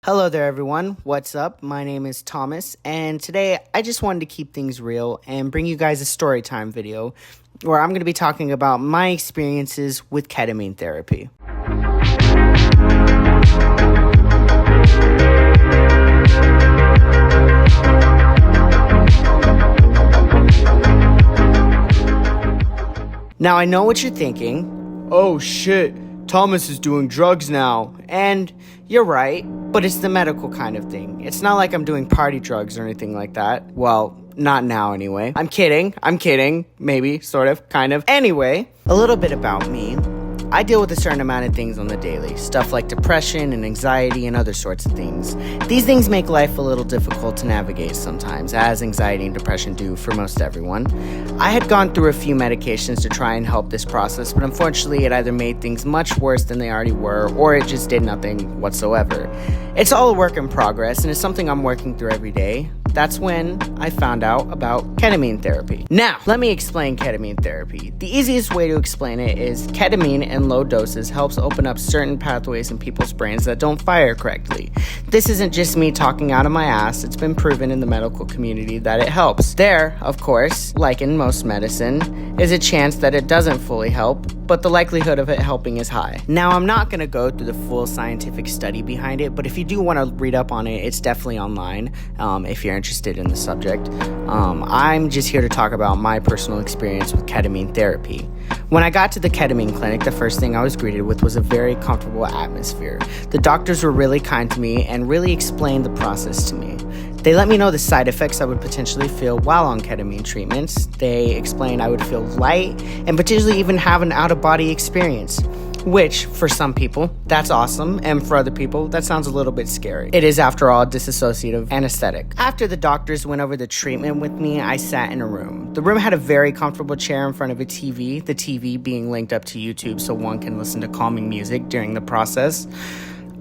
Hello there, everyone. What's up? My name is Thomas, and today I just wanted to keep things real and bring you guys a story time video where I'm going to be talking about my experiences with ketamine therapy. Now, I know what you're thinking. Oh shit, Thomas is doing drugs now. And you're right, but it's the medical kind of thing. It's not like I'm doing party drugs or anything like that. Well, not now anyway. I'm kidding. Maybe, sort of, kind of. Anyway, a little bit about me. I deal with a certain amount of things on the daily. Stuff like depression and anxiety and other sorts of things. These things make life a little difficult to navigate sometimes, as anxiety and depression do for most everyone. I had gone through a few medications to try and help this process, but unfortunately it either made things much worse than they already were, or it just did nothing whatsoever. It's all a work in progress, and it's something I'm working through every day. That's when I found out about ketamine therapy. Now, let me explain ketamine therapy. The easiest way to explain it is ketamine in low doses helps open up certain pathways in people's brains that don't fire correctly. This isn't just me talking out of my ass. It's been proven in the medical community that it helps. There, of course, like in most medicine, is a chance that it doesn't fully help, but the likelihood of it helping is high. Now, I'm not going to go through the full scientific study behind it, but if you do want to read up on it, it's definitely online if you're interested in the subject. I'm just here to talk about my personal experience with ketamine therapy. When I got to the ketamine clinic, the first thing I was greeted with was a very comfortable atmosphere. The doctors were really kind to me and really explained the process to me. They let me know the side effects I would potentially feel while on ketamine treatments. They explained I would feel light and potentially even have an out-of-body experience, which, for some people, that's awesome, and for other people, that sounds a little bit scary. It is, after all, dissociative anesthetic. After the doctors went over the treatment with me, I sat in a room. The room had a very comfortable chair in front of a TV, the TV being linked up to YouTube so one can listen to calming music during the process.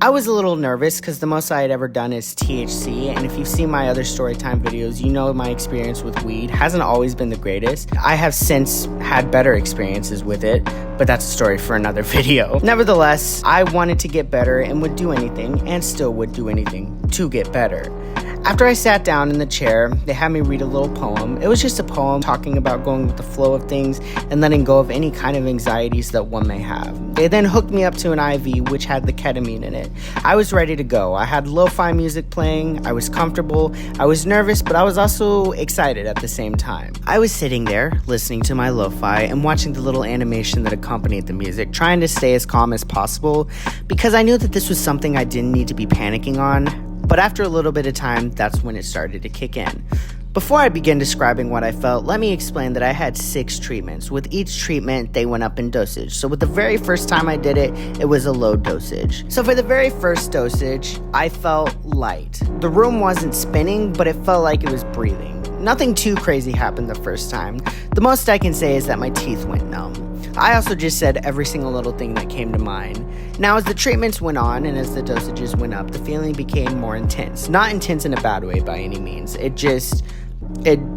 I was a little nervous because the most I had ever done is THC, and if you've seen my other storytime videos, you know my experience with weed hasn't always been the greatest. I have since had better experiences with it, but that's a story for another video. Nevertheless, I wanted to get better and would do anything, and still would do anything, to get better. After I sat down in the chair, they had me read a little poem. It was just a poem talking about going with the flow of things and letting go of any kind of anxieties that one may have. They then hooked me up to an IV which had the ketamine in it. I was ready to go. I had lo-fi music playing, I was comfortable, I was nervous, but I was also excited at the same time. I was sitting there, listening to my lo-fi and watching the little animation that accompanied the music, trying to stay as calm as possible because I knew that this was something I didn't need to be panicking on. But after a little bit of time, that's when it started to kick in. Before I begin describing what I felt, let me explain that I had 6 treatments. With each treatment, they went up in dosage. So with the very first time I did it, it was a low dosage. So for the very first dosage, I felt light. The room wasn't spinning, but it felt like it was breathing. Nothing too crazy happened the first time. The most I can say is that my teeth went numb. I also just said every single little thing that came to mind. Now, as the treatments went on and as the dosages went up, the feeling became more intense. Not intense in a bad way by any means.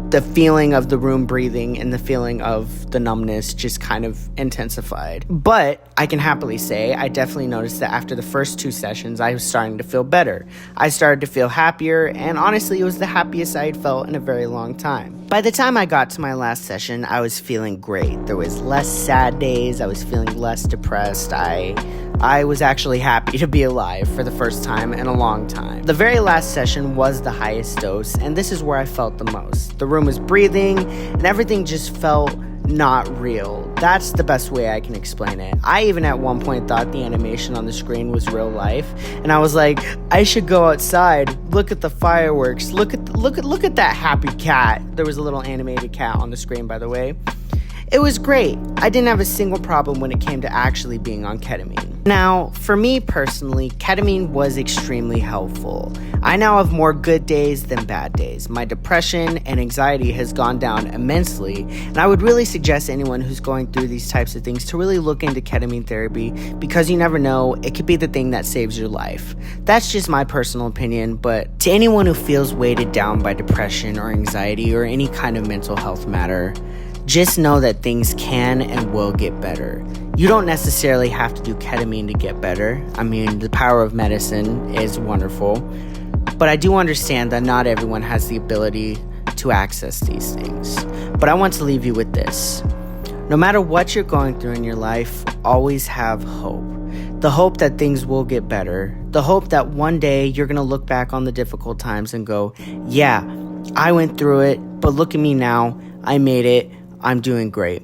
The feeling of the room breathing and the feeling of the numbness just kind of intensified. But I can happily say I definitely noticed that after the first 2 sessions, I was starting to feel better. I started to feel happier, and honestly, it was the happiest I had felt in a very long time. By the time I got to my last session, I was feeling great. There was less sad days. I was feeling less depressed. I was actually happy to be alive for the first time in a long time. The very last session was the highest dose, and this is where I felt the most. The room was breathing, and everything just felt not real. That's the best way I can explain it. I even at one point thought the animation on the screen was real life, and I was like, I should go outside, look at the fireworks, look at that happy cat. There was a little animated cat on the screen, by the way. It was great. I didn't have a single problem when it came to actually being on ketamine. Now, for me personally, ketamine was extremely helpful. I now have more good days than bad days. My depression and anxiety has gone down immensely, and I would really suggest anyone who's going through these types of things to really look into ketamine therapy because you never know, it could be the thing that saves your life. That's just my personal opinion, but to anyone who feels weighted down by depression or anxiety or any kind of mental health matter, just know that things can and will get better. You don't necessarily have to do ketamine to get better. I mean, the power of medicine is wonderful. But I do understand that not everyone has the ability to access these things. But I want to leave you with this. No matter what you're going through in your life, always have hope. The hope that things will get better. The hope that one day you're going to look back on the difficult times and go, yeah, I went through it, but look at me now. I made it. I'm doing great.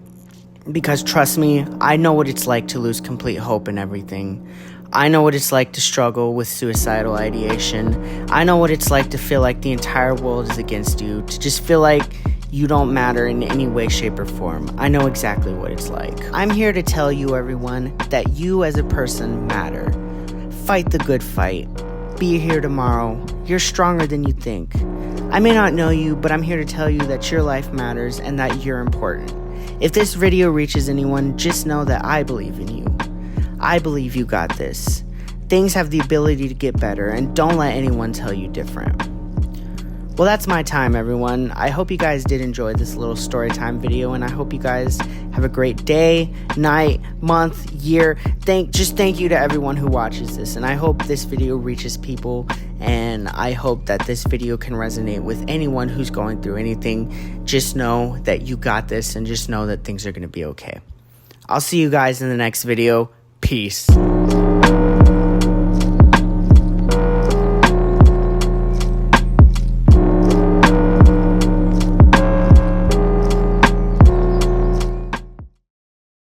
Because trust me, I know what it's like to lose complete hope in everything. I know what it's like to struggle with suicidal ideation. I know what it's like to feel like the entire world is against you, to just feel like you don't matter in any way, shape, or form. I know exactly what it's like. I'm here to tell you, everyone, that you as a person matter. Fight the good fight. Be here tomorrow. You're stronger than you think. I may not know you, but I'm here to tell you that your life matters and that you're important. If this video reaches anyone, just know that I believe in you. I believe you got this. Things have the ability to get better, and don't let anyone tell you different. Well, that's my time, everyone. I hope you guys did enjoy this little story time video, and I hope you guys have a great day, night, month, year. Thank you to everyone who watches this, and I hope this video reaches people, and I hope that this video can resonate with anyone who's going through anything. Just know that you got this, and just know that things are going to be okay. I'll see you guys in the next video. Peace.